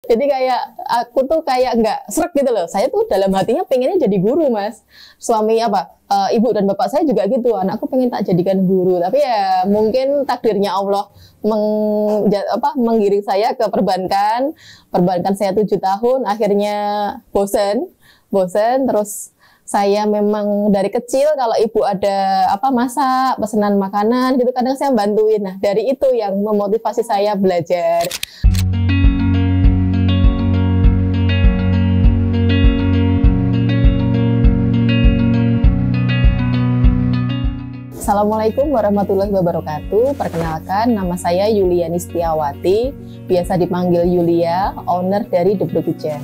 Jadi kayak aku tuh kayak nggak srek gitu loh. Saya tuh dalam hatinya pengennya jadi guru, Mas. Suami ibu dan bapak saya juga gitu. Anakku pengen tak jadikan guru. Tapi ya mungkin takdirnya Allah menggiring saya ke perbankan. Perbankan saya 7 tahun. Akhirnya bosen. Terus saya memang dari kecil kalau ibu ada masak, pesanan makanan gitu kadang saya bantuin. Nah, dari itu yang memotivasi saya belajar. Assalamualaikum warahmatullahi wabarakatuh. Perkenalkan, nama saya Yuliani Setiawati, biasa dipanggil Yulia, owner dari The Bro Kitchen.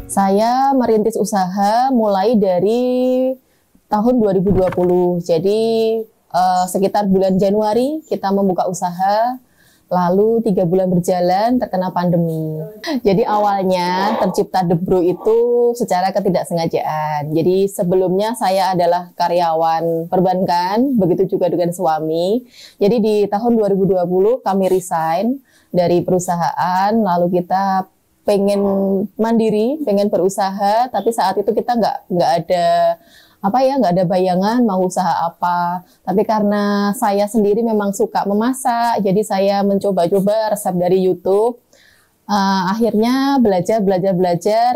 Saya merintis usaha mulai dari tahun 2020. Jadi sekitar bulan Januari kita membuka usaha. Lalu 3 bulan berjalan terkena pandemi. Jadi awalnya tercipta The Bro itu secara ketidaksengajaan. Jadi sebelumnya saya adalah karyawan perbankan, begitu juga dengan suami. Jadi di tahun 2020 kami resign dari perusahaan, lalu kita pengen mandiri, pengen berusaha, tapi saat itu kita nggak ada nggak ada bayangan mau usaha apa. Tapi karena saya sendiri memang suka memasak, jadi saya mencoba-coba resep dari YouTube. Akhirnya belajar,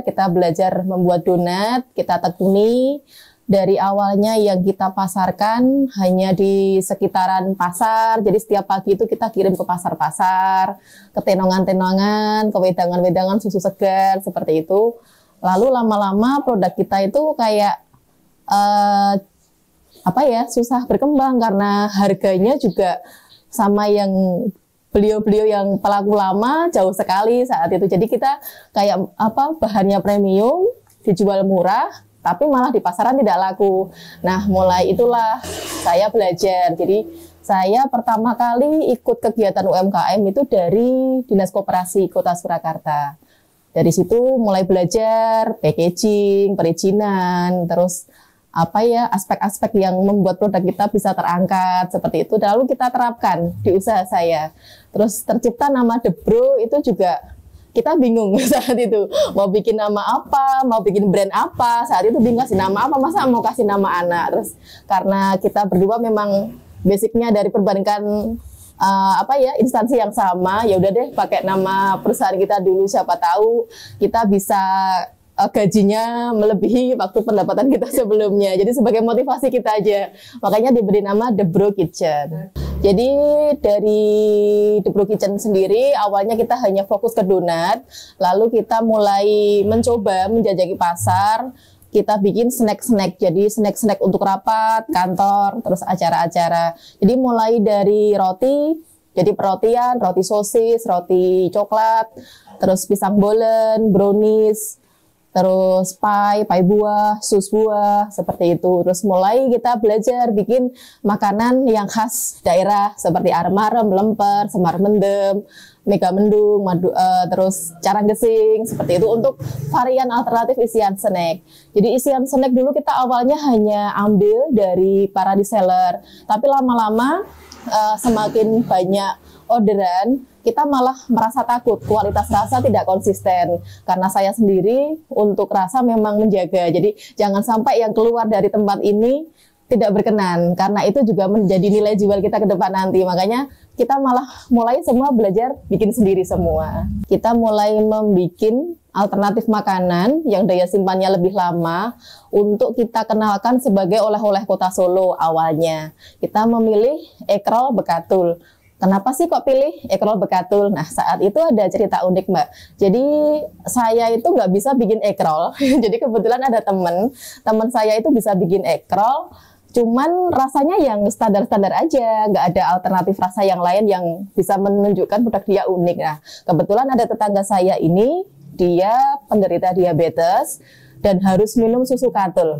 kita belajar membuat donat, kita tekuni. Dari awalnya yang kita pasarkan hanya di sekitaran pasar, jadi setiap pagi itu kita kirim ke pasar-pasar, ke tenongan-tenongan, ke wedangan-wedangan susu segar, seperti itu. Lalu lama-lama produk kita itu kayak susah berkembang karena harganya juga sama yang beliau-beliau yang pelaku lama jauh sekali saat itu. Jadi kita kayak bahannya premium, dijual murah, tapi malah di pasaran tidak laku. Nah, mulai itulah saya belajar. Jadi saya pertama kali ikut kegiatan UMKM itu dari Dinas Koperasi Kota Surakarta. Dari situ mulai belajar packaging, perizinan, terus aspek-aspek yang membuat produk kita bisa terangkat seperti itu, lalu kita terapkan di usaha saya. Terus tercipta nama The Bro itu juga kita bingung saat itu mau bikin nama apa, mau bikin brand apa. Saat itu bingung kasih nama apa, masa mau kasih nama anak. Terus karena kita berdua memang basicnya dari perbankan instansi yang sama, ya udah deh pakai nama perusahaan kita dulu, siapa tahu kita bisa gajinya melebihi waktu pendapatan kita sebelumnya. Jadi sebagai motivasi kita aja. Makanya diberi nama The Bro Kitchen. Jadi dari The Bro Kitchen sendiri awalnya kita hanya fokus ke donat, lalu kita mulai mencoba menjajaki pasar. Kita bikin snack-snack, jadi snack-snack untuk rapat, kantor, terus acara-acara. Jadi mulai dari roti, jadi perotian, roti sosis, roti coklat, terus pisang bolen, brownies, terus pie buah, sus buah, seperti itu. Terus mulai kita belajar bikin makanan yang khas daerah seperti arem-arem, lemper, semar mendem, mega mendung, terus carang gesing, seperti itu untuk varian alternatif isian snack. Jadi isian snack dulu kita awalnya hanya ambil dari para reseller, tapi lama-lama semakin banyak orderan, kita malah merasa takut kualitas rasa tidak konsisten. Karena saya sendiri untuk rasa memang menjaga. Jadi jangan sampai yang keluar dari tempat ini tidak berkenan, karena itu juga menjadi nilai jual kita ke depan nanti. Makanya kita malah mulai semua belajar bikin sendiri semua. Kita mulai membuat alternatif makanan yang daya simpannya lebih lama untuk kita kenalkan sebagai oleh-oleh Kota Solo awalnya. Kita memilih ekrol bekatul. Kenapa sih kok pilih ekrol bekatul? Nah, saat itu ada cerita unik, Mbak. Jadi saya itu nggak bisa bikin ekrol. Jadi kebetulan ada teman saya itu bisa bikin ekrol, cuman rasanya yang standar-standar aja, nggak ada alternatif rasa yang lain yang bisa menunjukkan produk dia unik. Nah, kebetulan ada tetangga saya ini, dia penderita diabetes dan harus minum susu katul.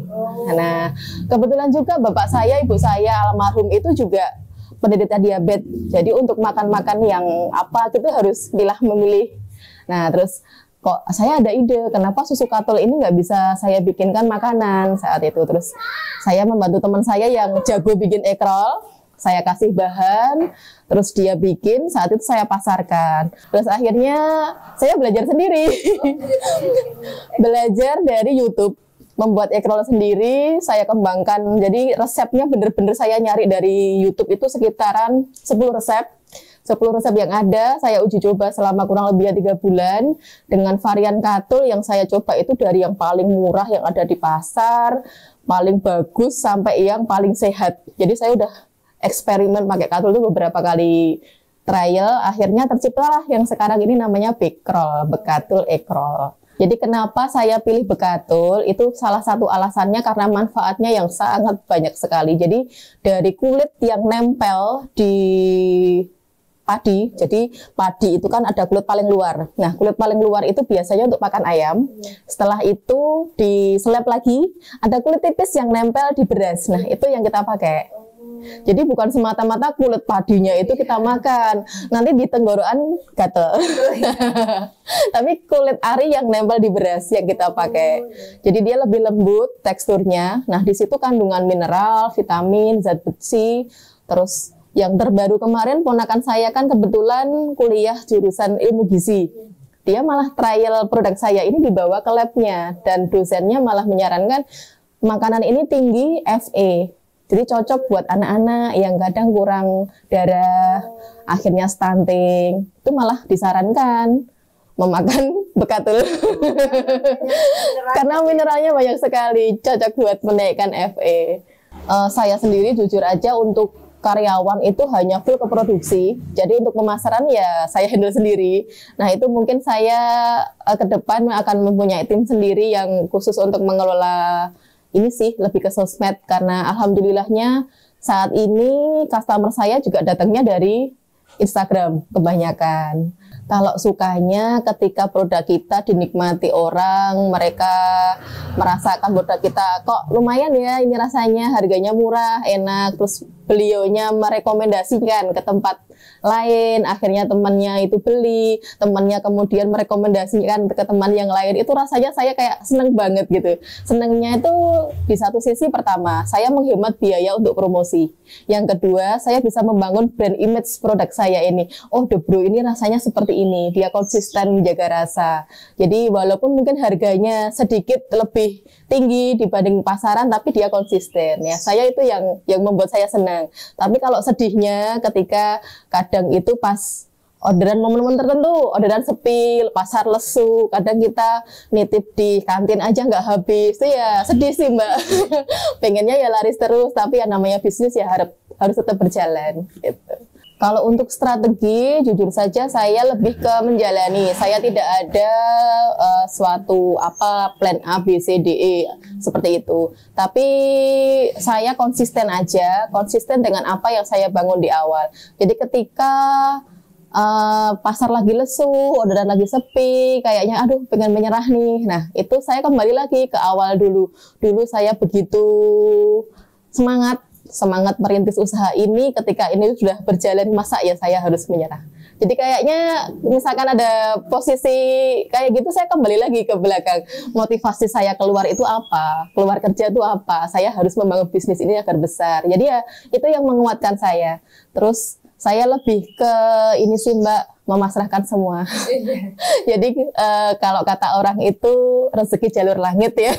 Nah, kebetulan juga bapak saya, ibu saya almarhum itu juga penderita diabetes. Jadi untuk makan-makan yang kita harus memilih. Nah, terus kok saya ada ide, kenapa susu katul ini nggak bisa saya bikinkan makanan saat itu. Terus saya membantu teman saya yang jago bikin ekrol. Saya kasih bahan, terus dia bikin, saat itu saya pasarkan. Terus akhirnya saya belajar sendiri. Belajar dari YouTube. Membuat egg roll sendiri, saya kembangkan. Jadi resepnya bener-bener saya nyari dari YouTube itu sekitaran 10 resep. 10 resep yang ada, saya uji coba selama kurang lebih 3 bulan. Dengan varian katul yang saya coba itu dari yang paling murah yang ada di pasar, paling bagus, sampai yang paling sehat. Jadi saya udah eksperimen pakai katul itu beberapa kali trial, akhirnya terciptalah yang sekarang ini namanya Bekroll, Bekatul Egg Roll. Jadi kenapa saya pilih bekatul, itu salah satu alasannya karena manfaatnya yang sangat banyak sekali. Jadi dari kulit yang nempel di padi, jadi padi itu kan ada kulit paling luar. Nah, kulit paling luar itu biasanya untuk pakan ayam. Setelah itu diseleb lagi, ada kulit tipis yang nempel di beras. Nah, itu yang kita pakai. Jadi bukan semata-mata kulit padinya itu kita makan, nanti di tenggorokan gatel. Tapi kulit ari yang nempel di beras yang kita pakai. Jadi dia lebih lembut teksturnya. Nah, di situ kandungan mineral, vitamin, zat besi. Terus yang terbaru kemarin ponakan saya kan kebetulan kuliah jurusan ilmu gizi. Dia malah trial produk saya ini dibawa ke labnya dan dosennya malah menyarankan makanan ini tinggi Fe. Jadi cocok buat anak-anak yang kadang kurang darah, akhirnya stunting. Itu malah disarankan memakan bekatul. Karena mineralnya banyak sekali, cocok buat menaikkan Fe. Saya sendiri jujur aja untuk karyawan itu hanya full ke produksi. Jadi untuk pemasaran ya saya handle sendiri. Nah itu mungkin saya ke depan akan mempunyai tim sendiri yang khusus untuk mengelola ini sih, lebih ke sosmed, karena alhamdulillahnya saat ini customer saya juga datangnya dari Instagram kebanyakan. Kalau sukanya ketika produk kita dinikmati orang, mereka merasakan produk kita kok lumayan ya, ini rasanya harganya murah, enak, terus beliaunya merekomendasikan ke tempat lain, akhirnya temannya itu beli, temannya kemudian merekomendasikan ke teman yang lain, itu rasanya saya kayak seneng banget gitu. Senengnya itu di satu sisi pertama, saya menghemat biaya untuk promosi. Yang kedua, saya bisa membangun brand image produk saya ini. Oh, The Brew ini rasanya seperti ini, dia konsisten menjaga rasa. Jadi walaupun mungkin harganya sedikit lebih tinggi dibanding pasaran, tapi dia konsisten. Ya, saya itu yang membuat saya senang. Tapi kalau sedihnya ketika kadang itu pas orderan momen-momen tertentu, orderan sepi, pasar lesu, kadang kita nitip di kantin aja nggak habis, itu ya sedih sih Mbak. Pengennya ya laris terus, tapi yang namanya bisnis ya harus tetap berjalan gitu. Kalau untuk strategi, jujur saja saya lebih ke menjalani. Saya tidak ada suatu plan A, B, C, D, E seperti itu. Tapi saya konsisten aja, konsisten dengan apa yang saya bangun di awal. Jadi ketika pasar lagi lesu, orderan lagi sepi, kayaknya aduh pengen menyerah nih. Nah itu saya kembali lagi ke awal dulu. Dulu saya begitu semangat merintis usaha ini, ketika ini sudah berjalan, masa ya saya harus menyerah. Jadi kayaknya misalkan ada posisi kayak gitu, saya kembali lagi ke belakang. Motivasi saya keluar itu apa? Keluar kerja itu apa? Saya harus membangun bisnis ini agar besar. Jadi ya itu yang menguatkan saya. Terus saya lebih ke ini sih Mbak, memasrahkan semua. Jadi kalau kata orang itu rezeki jalur langit ya.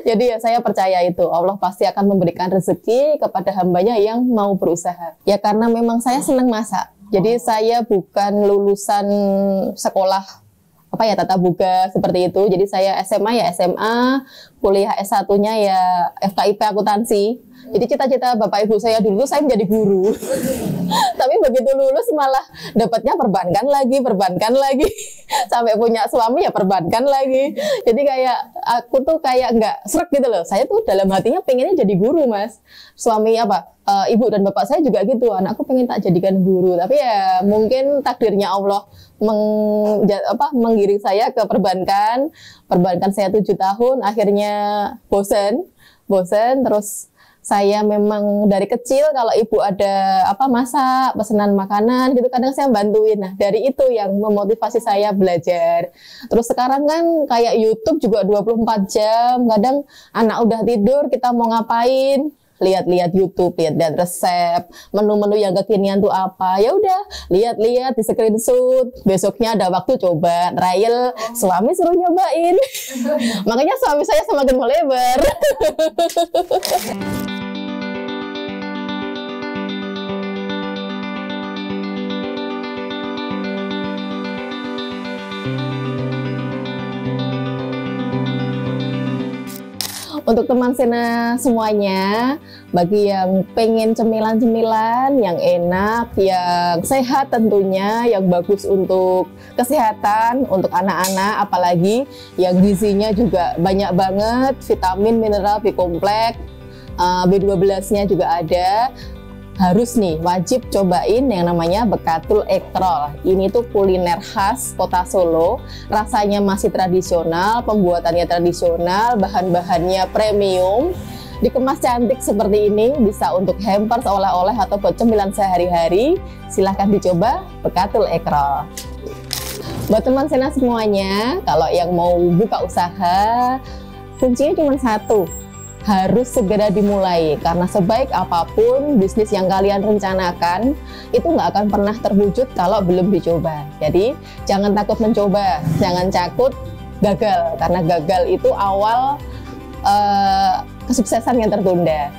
Jadi ya saya percaya itu Allah pasti akan memberikan rezeki kepada hambanya yang mau berusaha. Ya karena memang saya senang masak. Jadi saya bukan lulusan sekolah tata boga seperti itu. Jadi saya SMA ya SMA, kuliah S1-nya ya FKIP akuntansi. Jadi cita-cita bapak ibu saya dulu saya menjadi guru. Tapi begitu lulus malah dapatnya perbankan lagi. Sampai punya suami ya perbankan lagi. Jadi kayak aku tuh kayak nggak srek gitu loh. Saya tuh dalam hatinya pengennya jadi guru Mas. Suami ibu dan bapak saya juga gitu. Anakku pengen tak jadikan guru. Tapi ya mungkin takdirnya Allah menggiring saya ke perbankan. Perbankan saya 7 tahun. Akhirnya bosen terus. Saya memang dari kecil kalau ibu ada masak, pesanan makanan gitu kadang saya bantuin. Nah, dari itu yang memotivasi saya belajar. Terus sekarang kan kayak YouTube juga 24 jam, kadang anak udah tidur kita mau ngapain, lihat-lihat YouTube, lihat-lihat resep, menu-menu yang kekinian tuh apa. Ya udah, lihat-lihat di screenshot. Besoknya ada waktu coba trial, suami suruh nyobain. Makanya suami saya semakin melebar. Untuk teman Sena semuanya, bagi yang pengen cemilan-cemilan yang enak, yang sehat tentunya, yang bagus untuk kesehatan, untuk anak-anak, apalagi yang gizinya juga banyak banget, vitamin, mineral, B-kompleks, B12-nya juga ada. Harus nih, wajib cobain yang namanya Bekatul Ekrol. Ini tuh kuliner khas kota Solo, rasanya masih tradisional, pembuatannya tradisional, bahan-bahannya premium, dikemas cantik seperti ini, bisa untuk hampers, oleh-oleh, atau buat cemilan sehari-hari. Silahkan dicoba Bekatul Ekrol. Buat teman Sena semuanya, kalau yang mau buka usaha, kuncinya cuma satu, harus segera dimulai, karena sebaik apapun bisnis yang kalian rencanakan itu nggak akan pernah terwujud kalau belum dicoba. Jadi jangan takut mencoba, jangan takut gagal, karena gagal itu awal kesuksesan yang tertunda.